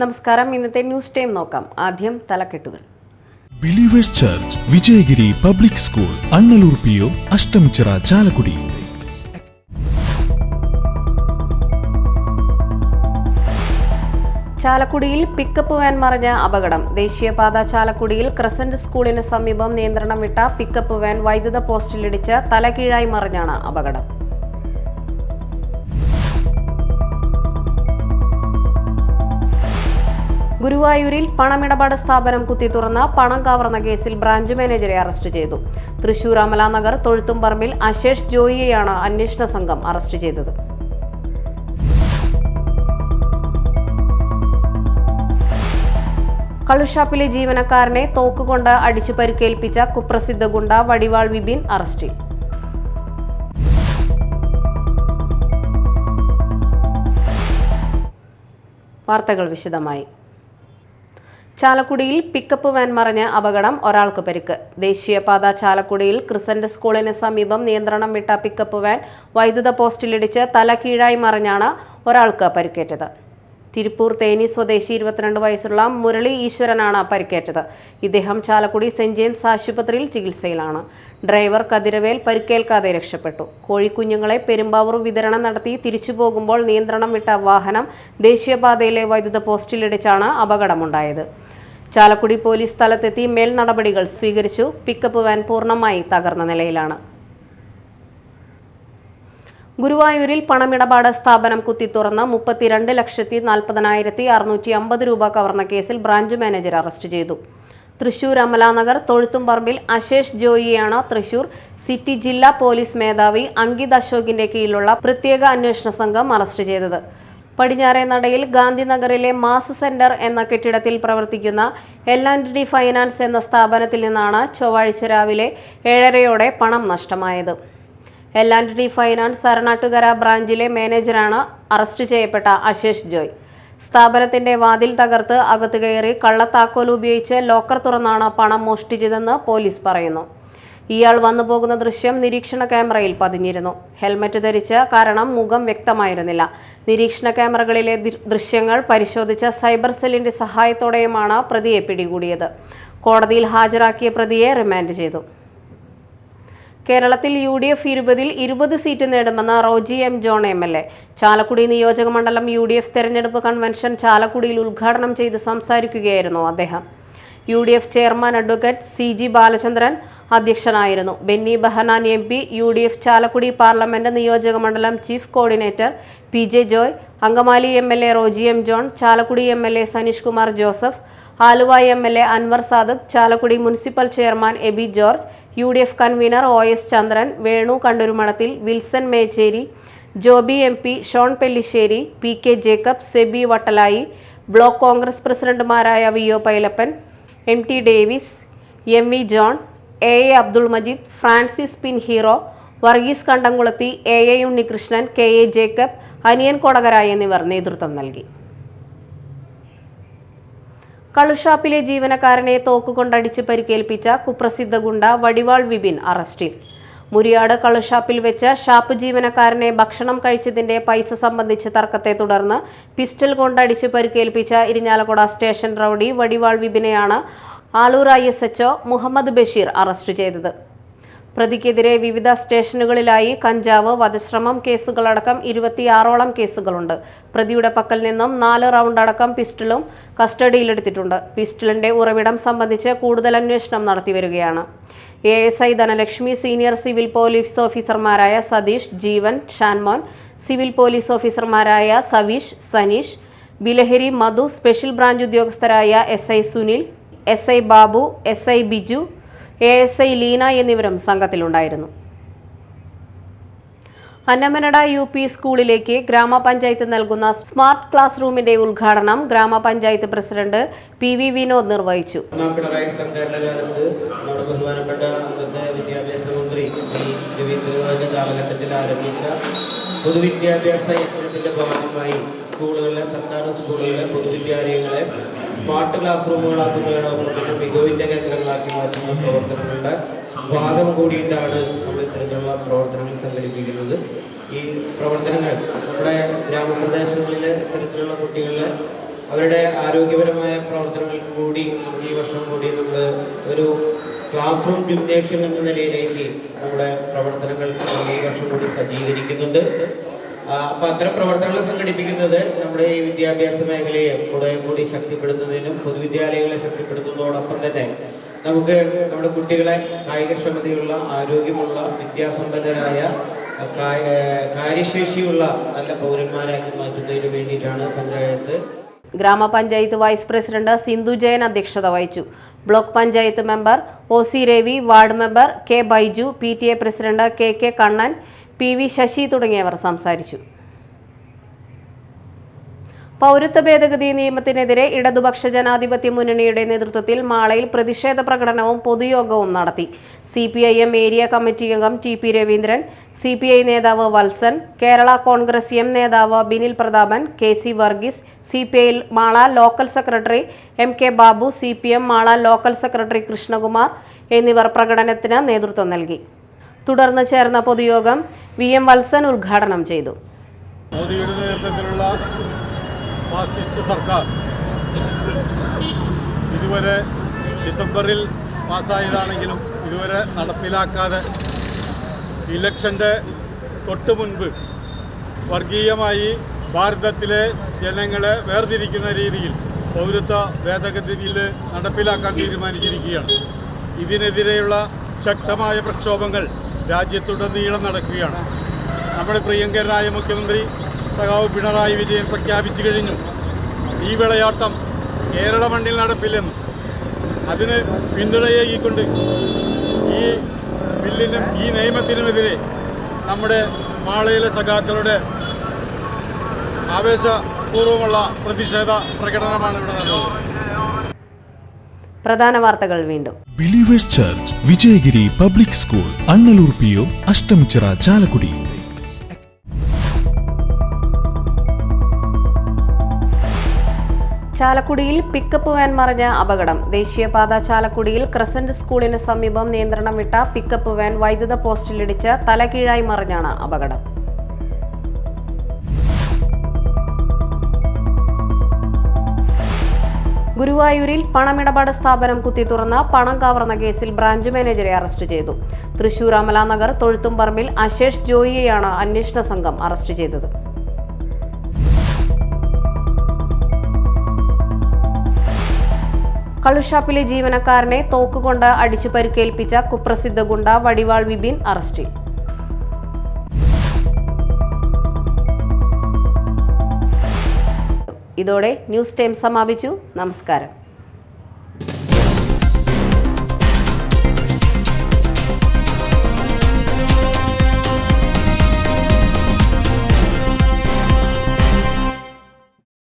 നമസ്കാരം. ഇന്നത്തെ news time നോക്കാം. ആദ്യം തലക്കെട്ടുകൾ. Believers church Vijayagiri public school, Annalur PO, Ashtamichira, Chalakudy. ചാലക്കുടിയിൽ പിക്കപ്പ് വാൻ മറിഞ്ഞ അപകടം. ദേശീയപാത ചാലക്കുടിയിൽ ക്രസന്റ് സ്കൂളിന് സമീപം നിയന്ത്രണം വിട്ട പിക്കപ്പ് വാൻ വൈദ്യുത പോസ്റ്റിലിടിച്ച് തലകീഴായി മറിഞ്ഞാണ് അപകടം. ഗുരുവായൂരിൽ പണമിടപാട് സ്ഥാപനം കുത്തി തുറന്ന് പണം കവർന്ന കേസിൽ ബ്രാഞ്ച് മാനേജറെ അറസ്റ്റ് ചെയ്തു. തൃശൂർ അമലാനഗർ തൊഴുത്തുംപറമ്പിൽ അശേഷ് ജോയിയെയാണ് അന്വേഷണ സംഘം അറസ്റ്റ് ചെയ്തത്. കള്ളുഷാപ്പിലെ ജീവനക്കാരനെ തോക്കുകൊണ്ട് അടിച്ചു പരിക്കേൽപ്പിച്ച കുപ്രസിദ്ധ ഗുണ്ട വടിവാൾ വിപിൻ അറസ്റ്റിൽ. വാർത്തകൾ വിശദമായി. ചാലക്കുടിയിൽ പിക്കപ്പ് വാൻ മറിഞ്ഞ അപകടം, ഒരാൾക്ക് പരിക്ക്. ദേശീയപാത ചാലക്കുടിയിൽ ക്രിസന്റ് സ്കൂളിന് സമീപം നിയന്ത്രണം വിട്ട പിക്കപ്പ് വാൻ വൈദ്യുത പോസ്റ്റിലിടിച്ച് തല കീഴായി മറിഞ്ഞാണ് ഒരാൾക്ക് പരിക്കേറ്റത്. തിരുപ്പൂർ തേനി സ്വദേശി 22 വയസ്സുള്ള മുരളി ഈശ്വരനാണ് പരിക്കേറ്റത്. ഇദ്ദേഹം ചാലക്കുടി സെന്റ് ജെയിംസ് ആശുപത്രിയിൽ ചികിത്സയിലാണ്. ഡ്രൈവർ കതിരവേൽ പരിക്കേൽക്കാതെ രക്ഷപ്പെട്ടു. കോഴിക്കുഞ്ഞുങ്ങളെ പെരുമ്പാവൂർ വിതരണം നടത്തി തിരിച്ചു പോകുമ്പോൾ നിയന്ത്രണം വിട്ട വാഹനം ദേശീയപാതയിലെ വൈദ്യുത പോസ്റ്റിലിടിച്ചാണ് അപകടമുണ്ടായത്. ചാലക്കുടി പോലീസ് സ്ഥലത്തെത്തി മേൽ നടപടികൾ സ്വീകരിച്ചു. പിക്കപ്പ് വാൻ പൂർണ്ണമായി തകർന്ന നിലയിലാണ്. ഗുരുവായൂരിൽ പണമിടപാട് സ്ഥാപനം കുത്തി തുറന്ന് 32,40,650 രൂപ കവർന്ന കേസിൽ ബ്രാഞ്ച് മാനേജർ അറസ്റ്റ് ചെയ്തു. തൃശൂർ അമലാനഗർ തൊഴുത്തുംപറമ്പിൽ അശേഷ് ജോയിയെയാണ് തൃശൂർ സിറ്റി ജില്ലാ പോലീസ് മേധാവി അങ്കിത് അശോകിന്റെ കീഴിലുള്ള പ്രത്യേക അന്വേഷണ സംഘം അറസ്റ്റ് ചെയ്തത്. പടിഞ്ഞാറേ നടയിൽ ഗാന്ധിനഗറിലെ മാസ് സെന്റർ എന്ന കെട്ടിടത്തിൽ പ്രവർത്തിക്കുന്ന L&D ഫൈനാൻസ് എന്ന സ്ഥാപനത്തിൽ നിന്നാണ് ചൊവ്വാഴ്ച രാവിലെ 7:30 പണം നഷ്ടമായത്. L&D ഫൈനാൻസ് അരണാട്ടുകര ബ്രാഞ്ചിലെ മാനേജറാണ് അറസ്റ്റ് ചെയ്യപ്പെട്ട അശേഷ് ജോയ്. സ്ഥാപനത്തിന്റെ വാതിൽ തകർത്ത് അകത്ത് കയറി കള്ളത്താക്കോൽ ഉപയോഗിച്ച് ലോക്കർ തുറന്നാണ് പണം മോഷ്ടിച്ചതെന്ന് പോലീസ് പറയുന്നു. ഇയാൾ വന്നുപോകുന്ന ദൃശ്യം നിരീക്ഷണ ക്യാമറയിൽ പതിഞ്ഞിരുന്നു. ഹെൽമറ്റ് ധരിച്ച കാരണം മുഖം വ്യക്തമായിരുന്നില്ല. നിരീക്ഷണ ക്യാമറകളിലെ ദൃശ്യങ്ങൾ പരിശോധിച്ച സൈബർ സെല്ലിന്റെ സഹായത്തോടെയുമാണ് പ്രതിയെ പിടികൂടിയത്. കോടതിയിൽ ഹാജരാക്കിയ പ്രതിയെ റിമാൻഡ് ചെയ്തു. കേരളത്തിൽ UDF 20 സീറ്റ് നേടുമെന്ന് Roji M. John MLA. Chalakudy നിയോജക മണ്ഡലം UDF തെരഞ്ഞെടുപ്പ് കൺവെൻഷൻ ചാലക്കുടിയിൽ ഉദ്ഘാടനം ചെയ്ത് സംസാരിക്കുകയായിരുന്നു അദ്ദേഹം. UDF chairman advocate CG Balachandran അധ്യക്ഷനായിരുന്നു. Benny Behanan MP, UDF Chalakudy parliament നിയോജക മണ്ഡലം chief coordinator PJ Joy, Angamaly MLA Roji M. John, Chalakudy MLA Saneesh Kumar Joseph, Aluva MLA Anwar Sadath, Chalakudy municipal chairman Aby George, UDF convener OS Chandran, Venu കണ്ടൂരുമണത്തിൽ, Wilson Mechery, Joby MP, Shone Pellissery, PK Jacob, Seby Vattalayi, block Congress പ്രസിഡന്റുമാരായ VO Pailappan, MT Davis, MV John, AA Abdul Majeed, Francis പിൻ hero, Varghese കണ്ടംകുളത്തി, AA Unnikrishnan, KA Jacob, അനിയൻ കൊടകര എന്നിവർ നേതൃത്വം നൽകി. കള്ളുഷാപ്പിലെ ജീവനക്കാരനെ തോക്കുകൊണ്ടടിച്ച് പരിക്കേൽപ്പിച്ച കുപ്രസിദ്ധ ഗുണ്ട വടിവാൾ വിപിൻ അറസ്റ്റിൽ. മുരിയാട് കള്ളുഷാപ്പിൽ വെച്ച് ഷാപ്പ് ജീവനക്കാരനെ ഭക്ഷണം കഴിച്ചതിന്റെ പൈസ സംബന്ധിച്ച് തർക്കത്തെ തുടർന്ന് പിസ്റ്റൾ കൊണ്ടടിച്ച് പരിക്കേൽപ്പിച്ച ഇരിഞ്ഞാലക്കുട സ്റ്റേഷൻ റൌഡി വടിവാൾ വിപിനെയാണ് ആളൂർ ISHO മുഹമ്മദ് ബഷീർ അറസ്റ്റ് ചെയ്തത്. പ്രതിക്കെതിരെ വിവിധ സ്റ്റേഷനുകളിലായി കഞ്ചാവ്, വധശ്രമം കേസുകളടക്കം 26ഓളം കേസുകളുണ്ട്. പ്രതിയുടെ പക്കൽ നിന്നും 4 റൗണ്ട് അടക്കം പിസ്റ്റളും കസ്റ്റഡിയിലെടുത്തിട്ടുണ്ട്. പിസ്റ്റളിന്റെ ഉറവിടം സംബന്ധിച്ച് കൂടുതൽ അന്വേഷണം നടത്തിവരികയാണ്. ASI Dhanalakshmi, senior civil police ഓഫീസർമാരായ സതീഷ്, ജീവൻ, ഷാൻമോൻ, സിവിൽ പോലീസ് ഓഫീസർമാരായ സവീഷ്, സനീഷ്, ബിലഹരി, മധു, സ്പെഷ്യൽ ബ്രാഞ്ച് ഉദ്യോഗസ്ഥരായ SI Sunil, SI Babu, SI Biju, ASI Leena എന്നിവരും സംഘത്തിലുണ്ടായിരുന്നു. അന്നമനട UP സ്കൂളിലേക്ക് ഗ്രാമപഞ്ചായത്ത് നൽകുന്ന സ്മാർട്ട് ക്ലാസ് റൂമിന്റെ ഉദ്ഘാടനം ഗ്രാമപഞ്ചായത്ത് പ്രസിഡന്റ് PV വിനോദ് നിർവഹിച്ചു. പൊതുവിദ്യാഭ്യാസ യജ്ഞത്തിന്റെ ഭാഗമായി സർക്കാർ സ്കൂളുകളിലെ പൊതുവിദ്യാലയങ്ങളെ സ്മാർട്ട് ക്ലാസ് റൂമുകളാക്കുന്നതിനോടൊപ്പം മികവിന്റെ കേന്ദ്രങ്ങളാക്കി മാറ്റുന്ന പ്രവർത്തനങ്ങളുടെ ഭാഗം കൂടിയിട്ടാണ് നമ്മൾ ഇത്തരത്തിലുള്ള പ്രവർത്തനങ്ങൾ സംഘടിപ്പിക്കുന്നത്. ഈ പ്രവർത്തനങ്ങൾ നമ്മുടെ ഗ്രാമപ്രദേശങ്ങളിലെ ഇത്തരത്തിലുള്ള കുട്ടികളെ അവരുടെ ആരോഗ്യപരമായ പ്രവർത്തനങ്ങൾക്ക് കൂടി ഈ വർഷം കൂടി നമ്മൾ ഒരു ക്ലാസ് റൂം ജിംനേഷ്യം എന്ന നിലയിലേക്ക് നമ്മുടെ പ്രവർത്തനങ്ങൾ ഈ വർഷം കൂടി സജ്ജീകരിക്കുന്നുണ്ട്. അപ്പോൾ അത്തരം പ്രവർത്തനങ്ങൾ സംഘടിപ്പിക്കുന്നത് നമ്മുടെ ഈ വിദ്യാഭ്യാസ മേഖലയെ കൂടി ശക്തിപ്പെടുത്തുന്നതിനും പൊതുവിദ്യാലയങ്ങളെ ശക്തിപ്പെടുത്തുന്നതോടൊപ്പം തന്നെ നമുക്ക് നമ്മുടെ കുട്ടികളെ കായികക്ഷമതയുള്ള, ആരോഗ്യമുള്ള, വിദ്യാസമ്പന്നരായ, കാര്യശേഷിയുള്ള നല്ല പൗരന്മാരാക്കി മാറ്റുന്നതിന് വേണ്ടിയിട്ടാണ് പഞ്ചായത്ത്. ഗ്രാമപഞ്ചായത്ത് വൈസ് പ്രസിഡന്റ് സിന്ധു ജയൻ അധ്യക്ഷത വഹിച്ചു. Block panchayat member OC Ravi, ward member K Baiju, PTA president KK Kannan, PV Sasi തുടങ്ങിയവർ സംസാരിച്ചു. പൗരത്വ ഭേദഗതി നിയമത്തിനെതിരെ ഇടതുപക്ഷ ജനാധിപത്യ മുന്നണിയുടെ നേതൃത്വത്തിൽ മാളയിൽ പ്രതിഷേധ പ്രകടനവും പൊതുയോഗവും നടത്തി. CPIM ഏരിയ കമ്മിറ്റി അംഗം TP രവീന്ദ്രൻ, CPI നേതാവ് വത്സൻ, കേരള കോൺഗ്രസ് M നേതാവ് Binil Prathapan, KC Varghese, CPI Mala local secretary MK Babu, CPM Mala local secretary Krishnakumar എന്നിവർ പ്രകടനത്തിന് നേതൃത്വം നൽകി. തുടർന്ന് ചേർന്ന പൊതുയോഗം VM വത്സൻ ഉദ്ഘാടനം ചെയ്തു. മോദിയുടെ നേതൃത്വത്തിലുള്ള ഫാസിസ്റ്റ് സർക്കാർ ഇതുവരെ ഡിസംബറിൽ പാസ്സായതാണെങ്കിലും ഇതുവരെ നടപ്പിലാക്കാതെ ഇലക്ഷൻ്റെ തൊട്ട് മുൻപ് വർഗീയമായി ഭാരതത്തിലെ ജനങ്ങളെ വേർതിരിക്കുന്ന രീതിയിൽ പൗരത്വ ഭേദഗതി ബില്ല് നടപ്പിലാക്കാൻ തീരുമാനിച്ചിരിക്കുകയാണ്. ഇതിനെതിരെയുള്ള ശക്തമായ പ്രക്ഷോഭങ്ങൾ രാജ്യത്തുടനീളം നടക്കുകയാണ്. നമ്മുടെ പ്രിയങ്കരനായ മുഖ്യമന്ത്രി സഖാവ് പിണറായി വിജയൻ പ്രഖ്യാപിച്ചു കഴിഞ്ഞു, ഈ വിളയാട്ടം കേരള മണ്ണിൽ നടപ്പില്ലെന്നും അതിന് പിന്തുണയേകിക്കൊണ്ട് ഈ ബില്ലിനും ഈ നിയമത്തിനുമെതിരെ നമ്മുടെ മാളയിലെ സഖാക്കളുടെ ആവേശപൂർവ്വമുള്ള പ്രതിഷേധ പ്രകടനമാണ് ഇവിടെ നടന്നത്. പ്രധാന വാർത്തകൾ വീണ്ടും. Believers church Vijayagiri public school, Annalur PO, Ashtamichira, Chalakudy. ചാലക്കുടിയിൽ പിക്കപ്പ് വാൻ മറിഞ്ഞ അപകടം. ദേശീയപാത ചാലക്കുടിയിൽ ക്രസന്റ് സ്കൂളിന് സമീപം നിയന്ത്രണം വിട്ട പിക്കപ്പ് വാൻ വൈദ്യുത പോസ്റ്റിലിടിച്ച് തലകീഴായി മറിഞ്ഞാണ് അപകടം. ഗുരുവായൂരിൽ പണമിടപാട് സ്ഥാപനം കുത്തിത്തുറന്ന് പണം കവർന്ന കേസിൽ ബ്രാഞ്ച് മാനേജറെ അറസ്റ്റ് ചെയ്തു. തൃശൂർ അമലാനഗർ തൊഴുത്തുംപറമ്പിൽ അശേഷ് ജോയിയെയാണ് അന്വേഷണ സംഘം അറസ്റ്റ് ചെയ്തത്. കള്ളുഷാപ്പിലെ ജീവനക്കാരനെ തോക്കുകൊണ്ട് അടിച്ചു പരിക്കേൽപ്പിച്ച കുപ്രസിദ്ധ ഗുണ്ട വടിവാൾ വിപിൻ അറസ്റ്റിൽ. ഇതോടെ ന്യൂസ് ടൈം സമാപിച്ചു. നമസ്കാരം.